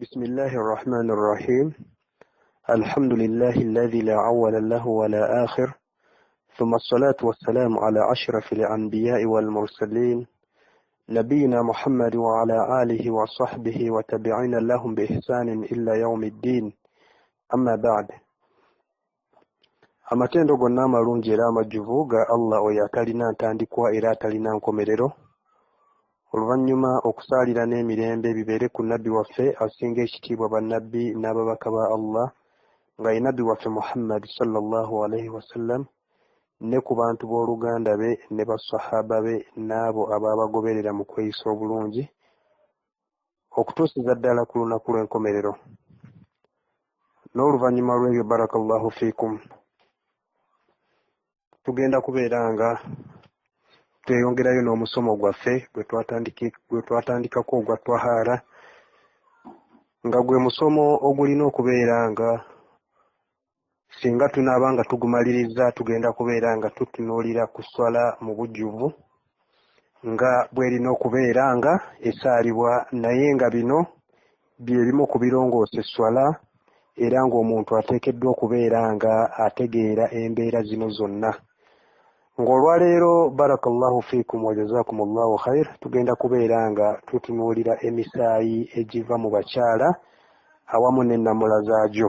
بسم الله الرحمن الرحيم. الحمد لله الذي لا أول له ولا آخر، ثم الصلاة والسلام على أشرف الأنبياء والمرسلين نبينا محمد وعلى آله وصحبه وتبعين لهم بإحسان إلا يوم الدين. أما بعد، amatendo gonna amalungi era amajjuvu ga Allah oyo atalina ntandikwa era atalina nkomerero. Oluvannyuma okusaalira n'emirembe bibeere ku nabbi waffe asinga ekitiibwa bannabbi n'ababaka ba Allah nga ye nabbi waffe Muhammad sallallahu alaihi wasallam, ne ku bantu b'oluganda be ne basahaba be n'abo abaabagoberera mu kweyisa obulungi okutuusiza ddala ku lunaku lw'enkomerero. N'oluvannyuma lw'ebyo, barakallahu fiikum, tugenda kubeera nga tweyongerayo n'omusomo gwaffe gwe twatandikako ogwa twahaara, nga gwe musomo ogulina okubeera nga singa tunaaba nga tugumaliriza tugenda kubeera nga tutunuulira ku swala mu bujjuvu nga bw'erina okubeera nga esaalibwa, naye nga bino byebimu ku birongoosa esswala era ng'omuntu ateekeddwa okubeera nga ategeera embeera zino zonna. Ng'olwaleero, barakallahu fiikum wa jazakumullahu khair, tugenda kubeera nga tutunuulira emisaayi egiva mu bakyala awamu n'ennamula zaagyo.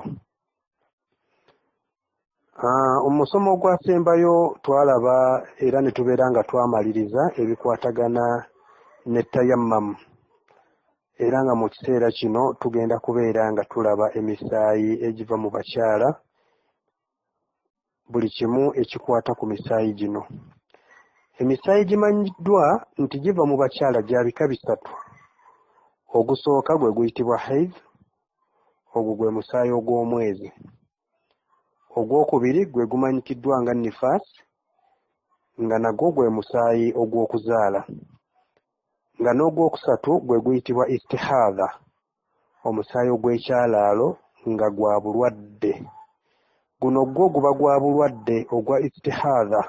Omusomo ogwasembayo twalaba era ne tubeera nga twamaliriza ebikwatagana ne tayammamu, era nga mu kiseera kino tugenda kubeera nga tulaba emisaayi egiva mu bakyala, buli kimu ekikwata ku misaayi gino. Emisaayi gimanyiddwa nti giva mu bakyala gya bika bisatu. Ogusooka gwe guyitibwa haidh, ogwo gwe musaayi ogw'omwezi. Ogwokubiri gwe gumanyikiddwa nga nifaas, nga nagwo gwe musaayi ogw'okuzaala, nga n'ogwokusatu gwe guyitibwa istihadha, omusaayi ogw'ekyalaalo nga gwa bulwadde. Guno gwo guba gwa bulwadde ogwa istihadha.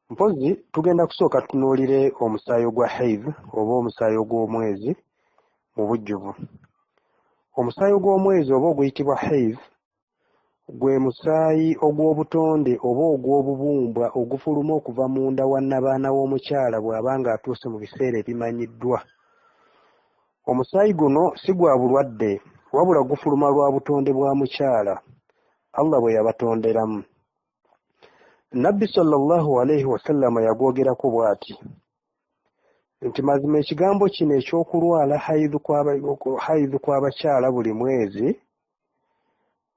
Mpozi tugenda kusooka tunuulire omusaayi ogwa haidh oba omusaayi ogw'omwezi mu bujjuvu. Omusaayi ogw'omwezi oba oguyitibwa haidh gwe musaayi ogw'obutonde oba ogw'obubumbwa ogufuluma okuva munda wa nnabaana w'omukyala bw'aba nga atuuse mu biseera ebimanyiddwa. Omusaayi guno si gwa bulwadde, wabula gufuluma lwa butonde bwa mukyala Allah bwe yabatonderamu. Nabbi sallallahu alaihi wasallama yagwogerako bw'ati nti mazima ekigambo kino ekyokulwala haidhu kw'abakyala buli mwezi,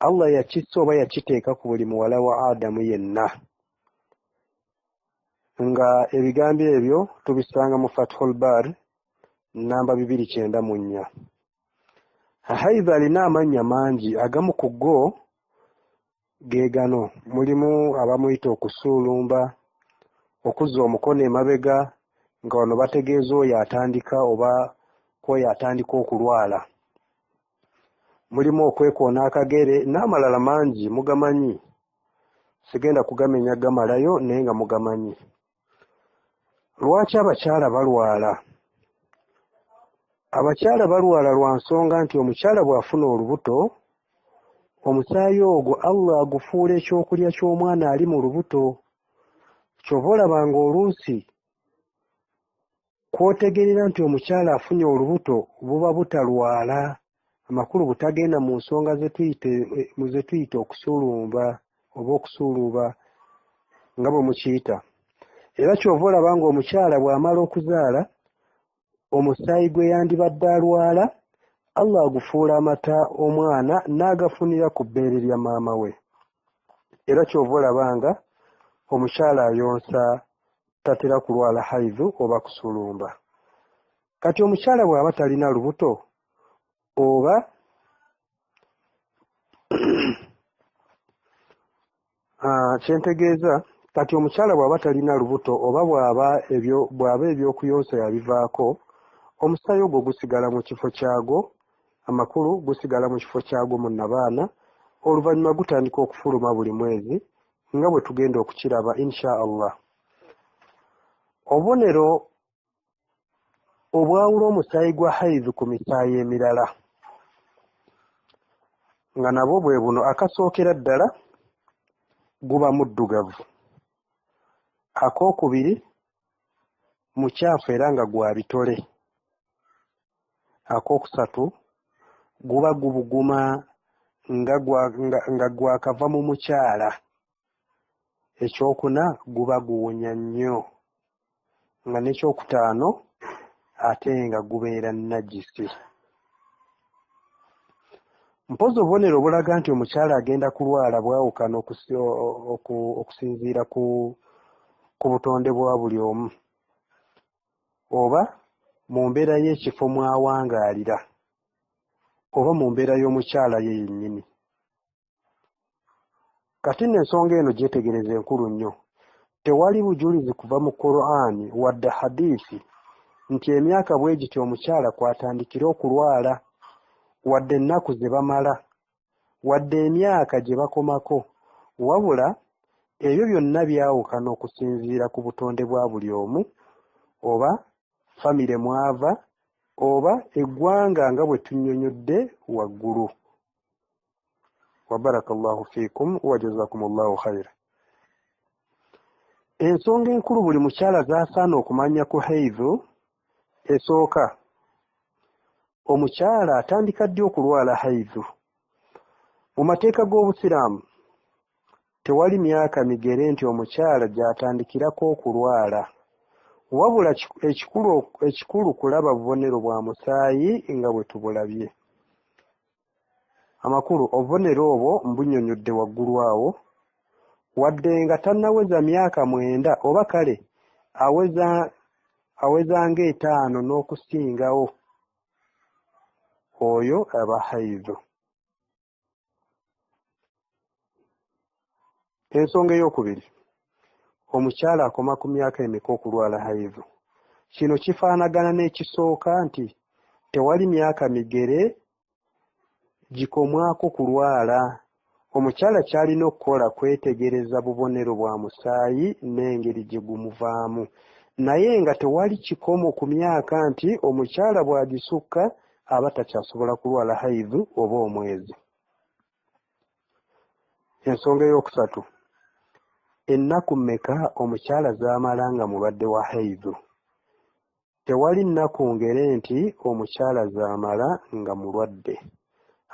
Allah yakissa oba yakiteeka ku buli muwala wa Adamu yenna, nga ebigambo ebyo tubisanga mu Fathul Bar namba 294. Haidh alina amannya mangi, agamu ku go ge gano: mulimu abamuyita okusuulumba, okuzza omukono emabega, nga wano bategeeza oyo atandika oba kwoyo atandika okulwala. Mulimu okwekoona akagere n'amalala mangi, mugamanyi, sigenda kugamenya gamalayo naye nga mugamanyi. Lwaki abakyala balwala? Abakyala balwala lwa nsonga nti omukyala bw'afuna olubuto, omusaayi ogwo Allah agufuula ekyokulya ky'omwana ali mu lubuto. Kyova olabanga oluusi kwotegerera nti omukyala afunye olubuto buba butalwala, amakulu butagenda mu nsonga ze tuyita okusuulumba oba okusuuluba nga bwe mukiyita. Era kyova olabanga omukyala bw'amala okuzaala, omusaayi gwe yandibadde alwala, Allah agufuula amata omwana n'agafunira ku bbeere lya maama we. Era kyova olabanga omukyala ayonsa tatera kulwala haidhu oba kusulumba. Kati omukyala bw'aba talina lubuto oba kyentegeeza, kati omukyala bw'aba talina lubuto oba bw'aba ebyokuyonsa yabivaako, omusaayi ogwo gusigala mu kifo kyagwo, amakulu gusigala mu kifo kyagwo mu nnabaana, oluvannyuma gutandika okufuluma buli mwezi nga bwe tugenda okukiraba insha Allah. Obubonero obwawula omusaayi gwa haidhu ku misaayi emirala nga nabwo bwe buno. Akasookera ddala guba muddugavu, akookubiri mukyafu era nga gwa bitole, akookusatu guba gubuguma nga gwakava mu mukyala, ekyokuna guba guwonya nnyo, nga n'ekyokutaano ate nga gubeera najisi. Mpozi obubonero obulaga nti omukyala agenda kulwala bwawukana okusinziira ku butonde bwa buli omu, oba mu mbeera y'ekifo mwawangaalira, oba mu mbeera y'omukyala ye yennyini. Kati nno ensonga eno gyetegereza enkulu nnyo. Tewali bujulizi kuva mu Qur'ani wadde hadiisi nti emyaka bwe giti omukyala kwatandikira okulwala, wadde ennaku ze bamala, wadde emyaka gye bakomako, wabula ebyo byonna byawukana okusinziira ku butonde bwa buli omu, oba famire mwava, oba eggwanga nga bwe tunnyonnyodde waggulu. Wa barakallahu fiikum wa jazakumullahu khaira. Ensonga enkulu buli mukyala z'asaana okumanya ku haidhu esooka, omukyala atandika ddi okulwala haidhu? Mu mateeka g'Obusiraamu tewali myaka migere nti omukyala gy'atandikirako okulwala, wabula ekikulu kulaba bubonero bwa musaayi nga bwe tubulabye. Amakulu obubonero obwo mbunnyonnyodde waggulu awo, wadde nga tannaweza myaka 9 oba kale aweza nga 5 n'okusingawo, oyo aba haidhu. Ensonga ey'okubiri, omukyala akoma ku myaka emeka okulwala haidhu? Kino kifaanagana n'ekisooka nti tewali myaka migere gikomwako kulwala. Omukyala kyalina okukola kwetegereza bubonero bwa musaayi n'engeri gye gumuvaamu, naye nga tewali kikomo ku myaka nti omukyala bw'agisukka aba takyasobola kulwala haidhu oba omwezi. Ensonga ey'okusatu, ennaku mmeka omukyala z'amala nga mulwadde wa haidhu? Tewali nnaku ngere nti omukyala z'amala nga mulwadde.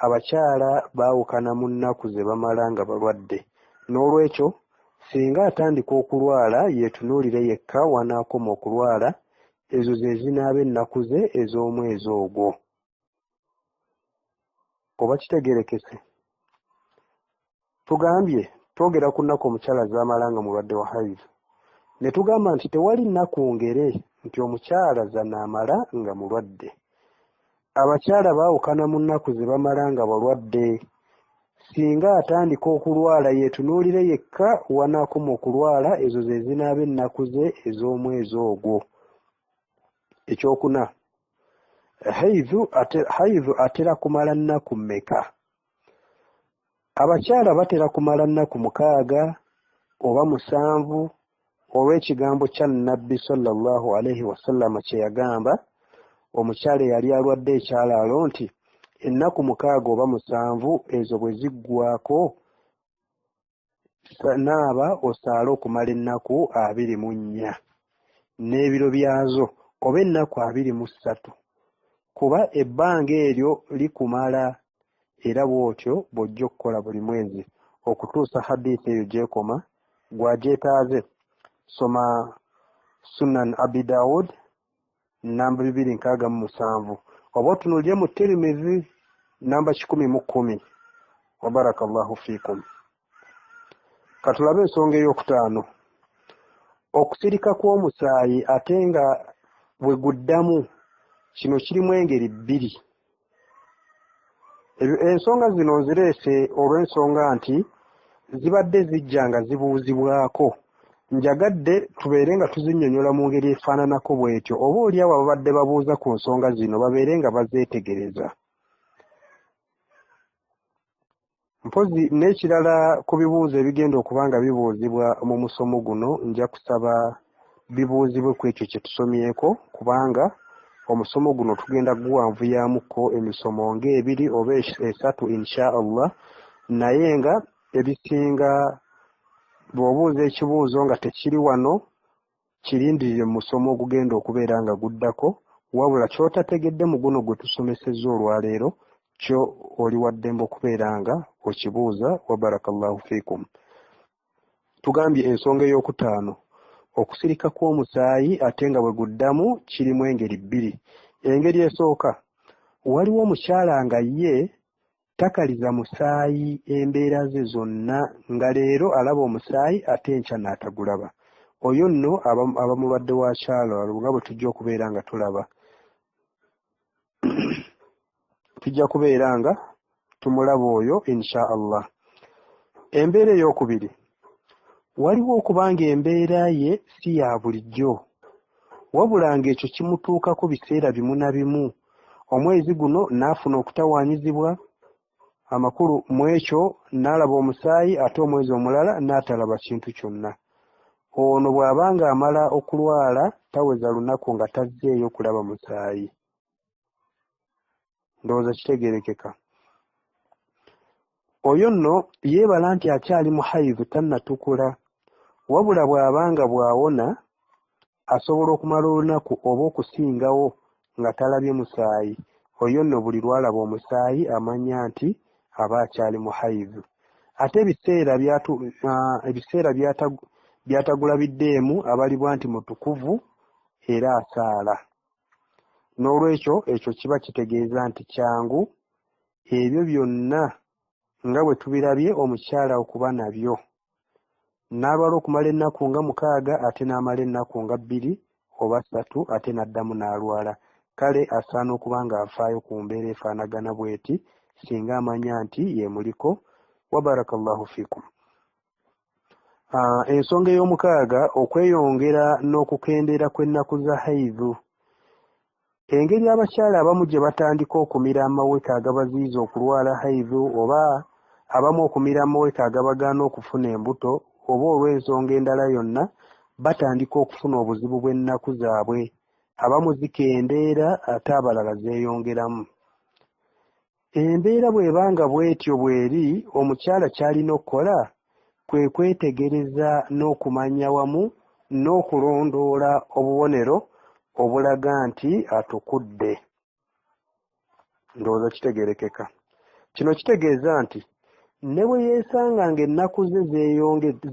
Abakyala baawukana mu nnaku ze bamala nga balwadde, n'olwekyo singa atandika okulwala yeetunuulire yekka wanaakoma okulwala, ezo ze zinaaba ennaku ze ez'omwezi ogwo. Oba kitegerekese? Tugambye twogera ku nnaku omukyala z'amala nga mulwadde wa haidhu, ne tugamba nti tewali nnaku ngere nti omukyala z'anaamala nga mulwadde. Abakyala baawukana mu nnaku ze bamala nga balwadde. Singa atandika okulwala yeetunuulire yekka wanaakoma okulwala, ezo ze zinaaba ennaku ze ez'omwezi ogwo. Ekyokuna, haidhu atera kumala nnaku mmeka? Abakyala batera kumala nnaku 6 oba 7 olw'ekigambo kya Nabbi sallallahu alaihi wasallama kye yagamba omukyala eyali alwadde ekyalaalo nti ennaku 6 oba 7 ezo bwe ziggwako, naaba osaale okumala ennaku 24 n'ebiro byazo, oba ennaku 23, kuba ebbanga eryo likumala, era bw'otyo bw'ojja okukola buli mwezi okutuusa hadiisi eyo gy'ekoma. Gwagyetaaze soma Sunan Abi Daud namba 267, oba otunuulire mu Tirmidhi namba 1010. Wa barakallahu fiikum. Katulabe ensonga ey'okutaano, okusirika kw'omusaayi ate nga bwe guddamu. Kino kirimu engeri 2. Ensonga zino nzireese olw'ensonga nti zibadde zijja nga zibuuzibwako. Njagadde tubeere nga tuzinnyonnyola mu ngeri efaananako bw'etyo, oba oli abo ababadde babuuza ku nsonga zino babeere nga bazeetegereza. Mpozi n'ekirala ku bibuuzo ebigenda okuba nga bibuuzibwa mu musomo guno, nja kusaba bibuuzibwe ku ekyo kye tusomyeko, kubanga omusomo guno tugenda guwanvuyamuko emisomo ng'ebiri oba esatu insha Allah, naye nga ebisinga bw'obuuza ekibuuzo nga tekiri wano kirindirire mu musomo ogugenda okubeera nga guddako, wabula ky'otategedde mu guno gwe tusomesezza olwaleero kyo oli waddembe okubeera nga okibuuza. Wa barakallahu fiikum. Tugambye ensonga ey'okutaano, okusirika kw'omusaayi ate nga bwe guddamu kirimu engeri bbiri. Engeri esooka, waliwo omukyala nga ye takaliza musaayi embeera ze zonna, nga leero alaba omusaayi ate enkya n'atagulaba. Oyo nno aba mulwadde wa kyalaalo nga bwe tujja okubeera nga tulaba. Tujja kubeera nga tumulaba oyo insha Allah. Embeera ey'okubiri, waliwo okuba nga embeera ye si ya bulijjo, wabula ng'ekyo kimutuukako biseera bimu na bimu. Omwezi guno n'afuna okutawaanyizibwa amakulu mu ekyo, n'alaba omusaayi, ate omwezi omulala n'atalaba kintu kyonna. Ono bw'aba nga amala okulwala taweza lunaku nga tazzeeyo kulaba musaayi. Ndowooza kitegeerekeka. Oyo nno yeebala nti akyali mu hayivu tannatukula, wabula bw'aba nga bw'awona asobola okumala olunaku oba okusingawo nga talabye musaayi. Oyo nno buli lwalaba omusaayi amanya nti aba akyali mu hayivu. Ate ebiseera by'atagulabiddeemu abalibwa nti mutukuvu era asaala. N'olwekyo ekyo kiba kitegeeza nti kyangu ebyo byonna nga bwe tubirabye omukyala okuba nabyo. N'abala okumala ennaku nga 6 ate n'amala ennaku nga 2 oba 3 ate n'addamu n'alwala. Kale asaana okuba ng'afaayo ku mbeera efaanagana bw'eti singa amanya nti yeemuliko. Wa barakallahu fiikum. Ensonga ey'omukaaga, okweyongera n'okukendeera kw'ennaku za haivu. Engeri abakyala abamu gye batandika okumira amaweka agabaziyiza okulwala haivu, oba abamu okumira amaweka agabagaana okufuna embuto, oba olw'ensonga endala yonna batandika okufuna obuzibu bw'ennaku zaabwe. Abamu zikendeera ate abalala zeeyongeramu. Embeera bw'ebanga bw'etyo bw'eri, omukyala ky'alina okukola kwe kwetegereza n'okumanya wamu n'okulondoola obubonero obulaga nti atukudde. Ndowooza kitegeerekeka. Kino kitegeeza nti ne bwe yeesanga ng'ennaku ze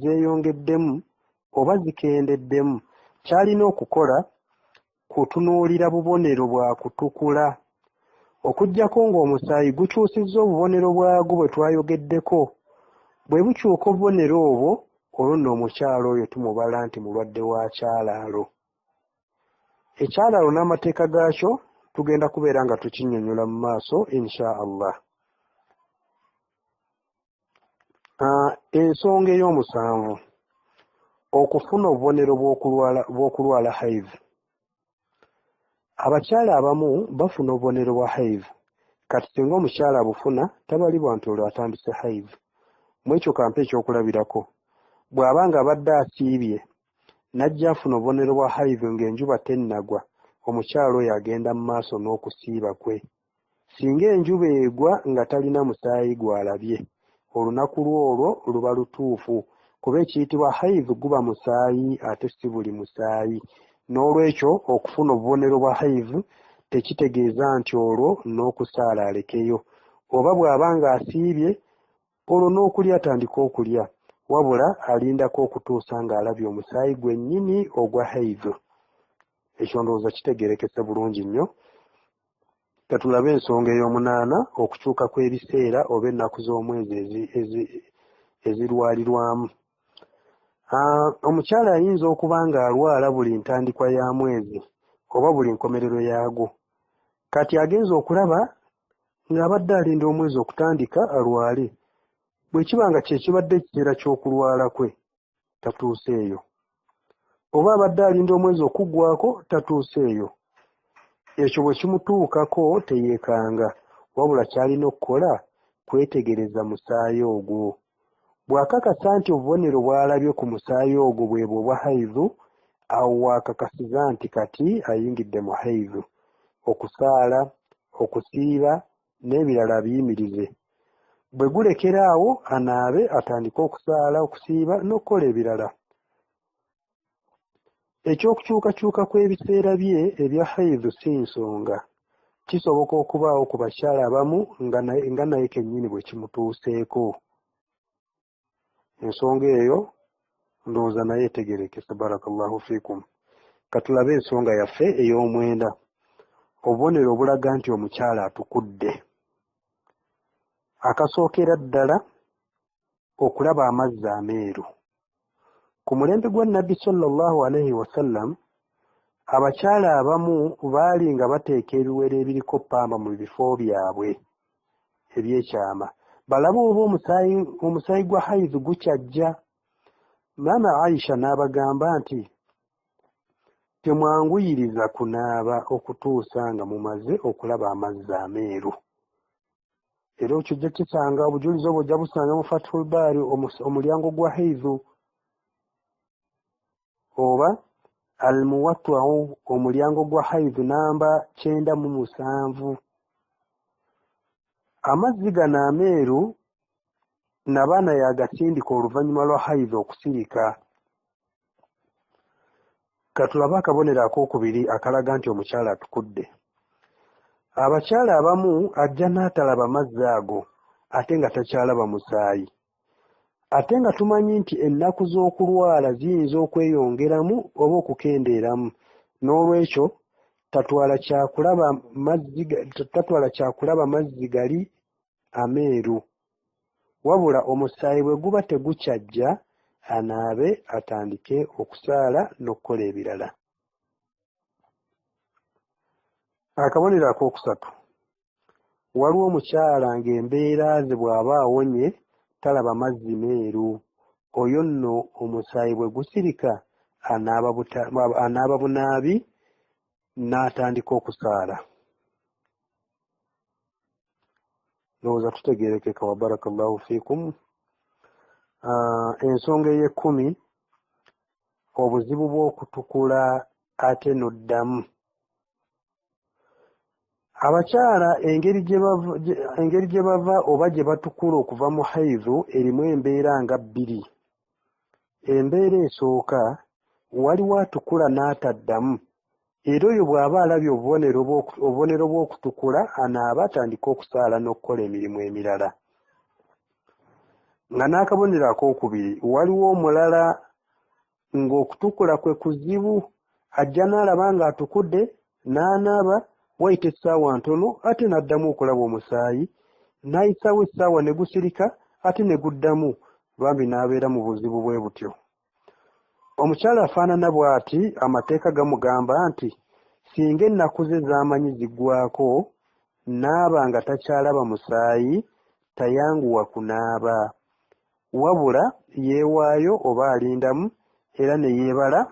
zeeyongeddemu oba zikendeddemu, ky'alina okukola kutunuulira bubonero bwa kutukula, okuggyako ng'omusaayi gukyusizza obubonero bwagwo bwe twayogeddeko. Bwe bukyuka obubonero obwo, olwo nno omukyala oyo tumubala nti mulwadde wa kyalaalo. Ekyalaalo n'amateeka gaakyo tugenda kubeera nga tukinnyonnyola mu maaso insha Allah. Ensonga ey'omusanvu, okufuna obubonero bw'okulwala haivu. Abakyala abamu bafuna obubonero bwa haivu, kati singa omukyala abufuna tabalibwa nti olwo atandise haivu. Mu ekyo kampe ekyokulabirako, bw'aba nga abadde asiibye n'ajja afuna obubonero bwa haivu ng'enjuba tennagwa, omukyala oyo agenda mu maaso n'okusiiba kwe. Singa enjuba egwa nga talina musaayi gw'alabye, olunaku lwolwo luba lutuufu, kuba ekiyitibwa haivu guba musaayi ate si buli musaayi. N'olwekyo okufuna obubonero bwa haivu tekitegeeza nti olwo n'okusaala alekeyo, oba bw'aba nga asiibye olwo n'okulya atandika okulya, wabula alindako okutuusa ng'alabye omusaayi gwennyini ogwa haivu. Ekyo ndowooza kitegeerekese bulungi nnyo. Katulabe ensonga ey'omunaana, okukyuka kw'ebiseera oba ennaku z'omwezi ezirwalirwamu. Omukyala ayinza okuba ng'alwala buli ntandikwa ya mwezi oba buli nkomerero yaagwo. Kati agenza okulaba ng'abadde alinda omwezi okutandika alwale. Bwe kiba nga kye kibadde ekiseera ky'okulwala kwe, tatuuseeyo. Oba abadde alinda omwezi okuggwaako, tatuuseeyo. Ekyo bwe kimutuukako teyeekanga, wabula ky'alina okukola kwetegereza musaayi ogwo. Bw'akakasa nti obubonero bw'alabye ku musaayi ogwo bwe bwo obwa haivu, awo waakakasiza nti kati ayingidde mu haivu. okusaala, okusiiba n'ebirala biyimirize. Bwe gulekeraawo anaabe atandike okusaala, okusiiba n'okukola ebirala. Eky'okukyukakyuka kw'ebiseera bye ebya haidhu si nsonga. Kisoboka okubaawo ku bakyala abamu nga naye kennyini bwe kimutuuseeko. Ensonga eyo ndowooza naye etegerekese. Barakallahu fiikum. Katulabe ensonga yaffe ey'omwenda. Obubonero obulaga nti omukyala atukudde. Akasookera ddala okulaba amazzi ameeru. Ku mulembe gwa Nabbi sallallahu alaihi wasallam, abakyala abamu baali nga bateeka ebiwero ebiriko ppamba mu bifo byabwe ebyekyama, balabe oba omusaayi gwa haidhu gukyajja. Maama Aisha n'abagamba nti temwanguyiriza kunaaba okutuusa nga mumaze okulaba amazzi ameeru. Era okijja kisanga obujulizi obwo ojja busanga mu Fathul Baari omulyango gwa haidhu, oba Al-Muwatta'u omulyango gwa haidhu namba 97. Amazzi gano ameeru nabaana yagasindika oluvannyuma lwa haidhu okusirika. Katulabe akabonero akookubiri akalaga nti omukyala atukudde. Abakyala abamu ajja n'atalaba mazzi ago ate nga takyalaba musaayi. Ate nga tumanyi nti ennaku z'okulwala ziyinza okweyongeramu oba okukendeeramu. N'olwekyo tatwala kyakulaba mazzi gali ameeru. Wabula omusaayi bwe guba tegukyajja anaabe atandike okusaala n'okukola ebirala. Akabonero akookusatu. Waliwo omukyala ng'embeera ze bw'aba awonye talaba mazzi meeru. Oyo nno omusaayi bwe gusirika anaaba bunaabi n'atandika okusaala. Ndowooza tutegeerekeka wa barakallahu fiikum. Ensonga ey'ekkumi, obuzibu bw'okutukula ate n'oddamu. Abakyala engeri gye bava oba gye batukula okuva mu haidhu erimu embeera nga bbiri. Embeera esooka, waliwo atukula n'ataddamu, era oyo bw'aba alabye obubonero bw'okutukula anaaba atandika okusaala n'okukola emirimu emirala. Nga n'akabonero akookubiri, waliwo omulala ng'okutukula kwe kuzibu, ajja n'alaba ng'atukudde n'anaaba, wayita essaawa ntono ate n'addamu okulaba omusaayi, n'ayisaawo essaawa ne gusirika ate ne guddamu, bambi n'abeera mu buzibu bwe butyo. Omukyala afaanana bw'ati, amateeka gamugamba nti singa ennaku ze z'amanyi ziggwaako naaba nga takyalaba musaayi, tayanguwa kunaaba, wabula yeewaayo oba alindamu era ne yeebala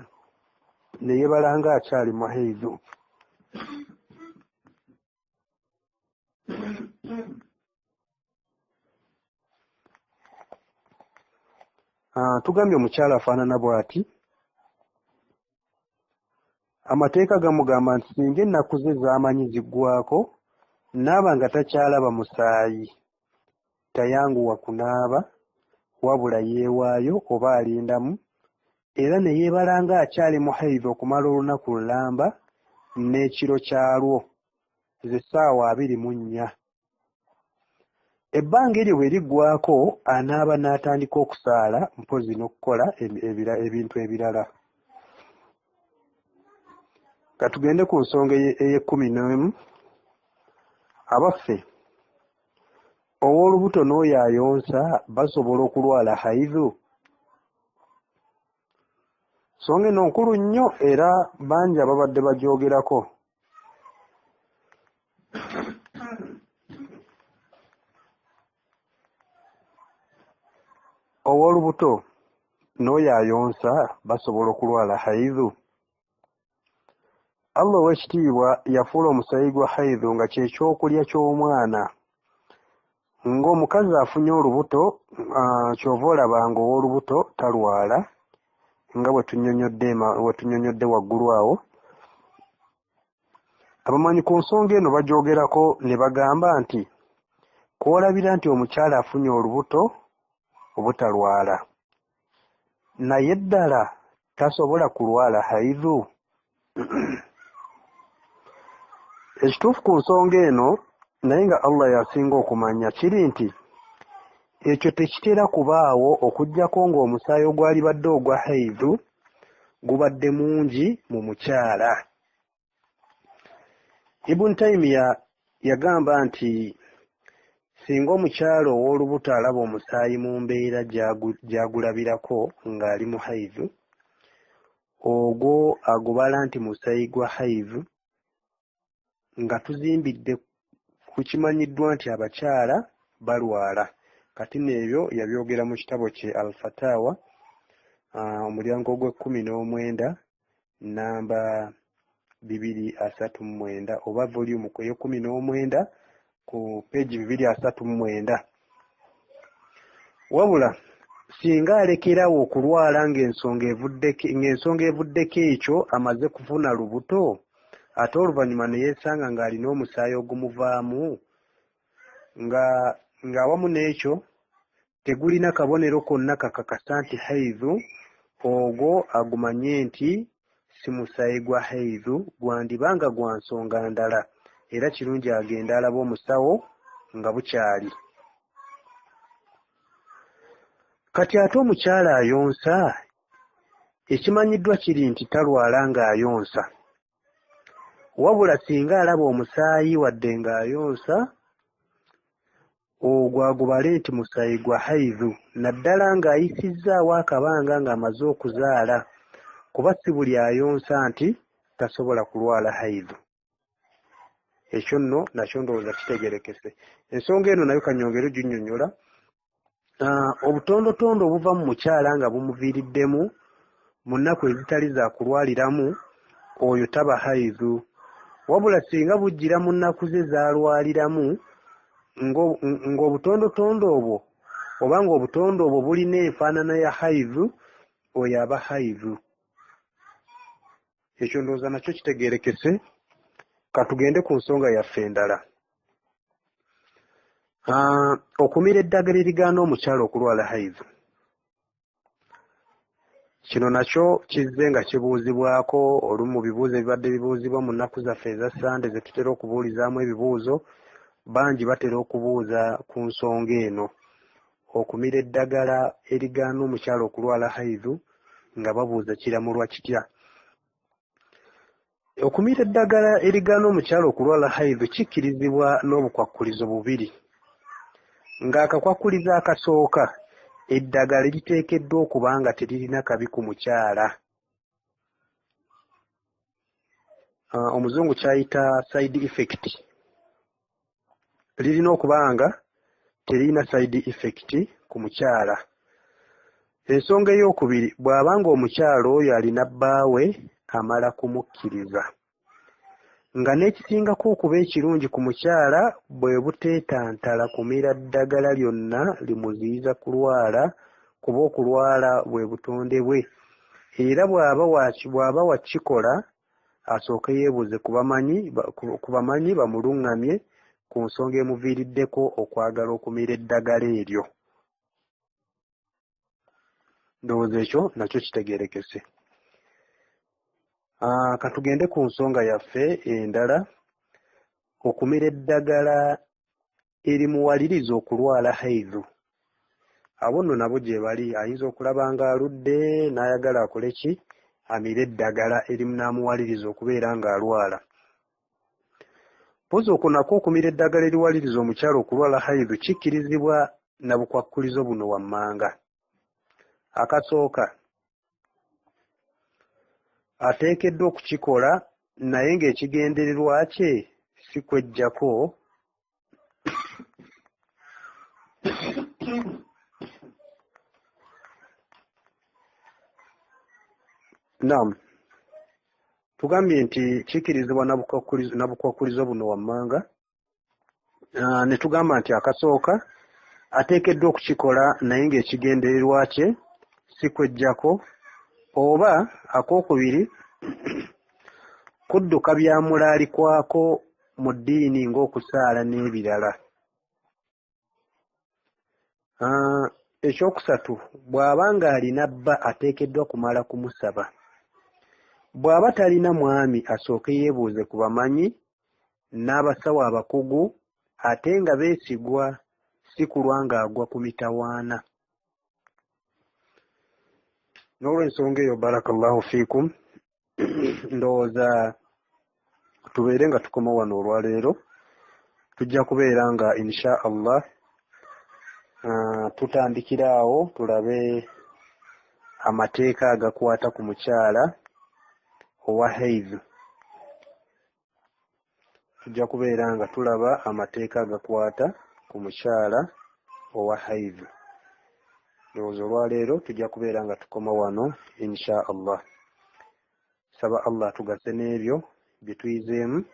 ng'akyali mu haidhu. Tugambye omukyala afaanana bw'ati, amateeka gamugamba nti singa ennaku ze z'amanyi ziggwaako naaba nga takyalaba musaayi, tayanguwa kunaaba, wabula yeewaayo oba alindamu era ne yeebala ng'akyali mu haidhu okumala olunaku lulamba n'ekiro kyalwo ze ssaawa 24. Ebbanga eryo bwe liggwaako anaaba n'atandika okusaala mpozi n'okukola ebintu ebirala. Katugende ku nsonga ey'e11. Abaffe ow'olubuto n'oyo ayonsa basobola okulwala haidhu? Nsonga eno nkulu nnyo era bangi ababadde bagyogerako. Ow'olubuto n'oyo ayonsa basobola okulwala haidhu? Allah ow'ekitiibwa yafuula omusaayi gwa haidhu nga kyekyokulya ky'omwana. Ng'omukazi afunye olubuto, kyova olabanga ow'olubuto talwala, nga bwe tunnyonnyodde waggulu awo. Abamanyi ku nsonga eno bajoogerako ne bagamba nti kwolabira nti omukyala afunye olubuto obutalwala naye ddala tasobola kulwala haidhu. Ekituufu ku nsonga eno naye nga Allah yasinga okumanya kiri nti ekyo tekitera kubaawo okuggyako ng'omusaayi ogwalibadde ogwa haidhu gubadde mungi mu mukyala. Ibn Taymiyyah yagamba nti singa omukyala ow'olubuto alaba omusaayi mu mbeera gy'agulabirako ng'ali mu haidhu, ogwo agubala nti musaayi gwa haidhu, nga tuzimbidde ku kimanyiddwa nti abakyala balwala. Kati n'ebyo yabyogera mu kitabo kye Al-Fatawa, omulyango gwe-19 namba 239 oba volume ku ye-19 ku peegi 239. Wabula singa alekerawo okulwala ng'ensonga evuddeko ekyo amaze kufuna lubuto, ate oluvannyuma ne yeesanga ng'alina omusaayi ogumuvaamu ng'awamu n'ekyo tegulina kabonero konna kakakasa nti haidhu, ogwo agumanye nti si musaayi gwa haidhu, gwandibanga gwa nsonga ndala, era kirungi agenda alaba omusawo nga bukyali. Kati ate omukyala ayonsa, ekimanyiddwa kiri nti talwala ng'ayonsa, wabula singa alaba omusaayi wadde ng'ayonsa, ogwo agubale nti musaayi gwa haidhu, naddala ng'ayisizzaawo akabanga ng'amaze okuzaala, kuba si buli ayonsa nti tasobola kulwala haidhu. Ekyo nno nakyo ndowooza kitegerekese. Ensonga eno nayo kanyongere ginnyonnyola. Obutondotondo obuva mu mukyala nga bumuviiriddemu mu nnaku ezitali za kulwaliramu, oyo taba haidhu, wabula singa bujjira mu nnaku ze z'alwaliramu ng'obutondotondo obwo oba ng'obutondo obwo bulina enfaanana ya haidhu, oyo aba haidhu. Ekyo ndowooza nakyo kitegeerekese. Katugende ku nsonga yaffe endala. Okumira eddagala erigaana omukyala okulwala haidhu, kino nakyo kizze nga kibuuzibwako olumu mu bibuuzo ebibadde bibuuzibwa mu nnaku zaffe eza Sande ze tutera okubuulizaamu ebibuuzo. Bangi batera okubuuza ku nsonga eno, okumira eddagala erigaana omukyala okulwala haidhu, nga babuuza kiramulwa kitya. Okumira eddagala erigaana omukyala okulwala haidhu kikkirizibwa n'obukwakkulizo bubiri, ng'akakwakkulizo akasooka, eddagala liteekeddwa okuba nga teririna kabi ku mukyala. Omuzungu kyayita side effect. Lirina okuba nga teririna side effect ku mukyala. Ensonga ey'okubiri, bw'aba nga omukyala oyo alina bbaawe amala kumukkiriza, nga n'ekisingako okuba ekirungi ku mukyala bwe buteetantala kumira ddagala lyonna limuziyiza kulwala, kuba okulwala bwe butonde bwe, era bw'aba wakikola asooke yeebuuze ku bamanyi bamuluŋŋamye ku nsonga emuviiriddeko okwagala okumira eddagala eryo. Ndowooza ekyo nakyo kitegeerekese. Katugende ku nsonga yaffe endala, okumira eddagala erimuwaliriza okulwala haidhu. Abo nno nabo gye bali, ayinza okulaba ng'aludde n'ayagala akole ki? Amire eddagala erimunaamuwaliriza okubeera ng'alwala. Mpozi okwo nakwo okumira eddagala eriwaliriza omukyala okulwala haidhu kikkirizibwa na bukwakkulizo buno wammanga. Akasooka, ateekeddwa okukikola naye ng'ekigendererwa kye si kweggyako tugambye nti kikkirizibwa na bukwakkulizo buno wammanga. Ne tugamba nti akasooka ateekeddwa okukikola naye ng'ekigendererwa kye si kweggyako, oba akookubiri kudduka byamulalikwako mu ddiini ng'okusaala n'ebirala. Ekyokusatu, bw'aba ng'alina bba ateekeddwa kumala kumusaba. Bw'aba talina mwami asooke yeebuuze ku bamanyi n'abasawo abakugu ate nga beesigwa, si kulwa ng'agwa ku mitawaana. N'olw'ensonga eyo barakallahu fiikum, ndowooza tubeere nga tukoma wano olwaleero. Tujja kubeera nga insha Allah tutandikira awo tulabe amateeka agakwata ku mukyala owa Hayd. Tujja kubeera nga tulaba amateeka agakwata ku mukyala owa Hayd. Ndowooza olwaleero tujja kubeera nga tukoma wano insha Allah. Saba Allah tugase n'ebyo bye tuyizeemu,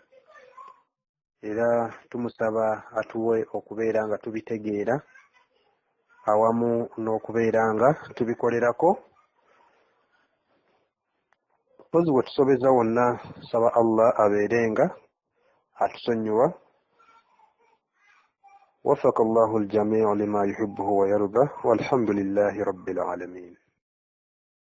era tumusaba atuwe okubeera nga tubitegeera awamu n'okubeera nga tubikolerako. Mpozi bwe tusobeza wonna, saba Allah abeere nga atusonyiwa. وفق الله الجميع لما يحبه ويرضى والحمد لله رب العالمين.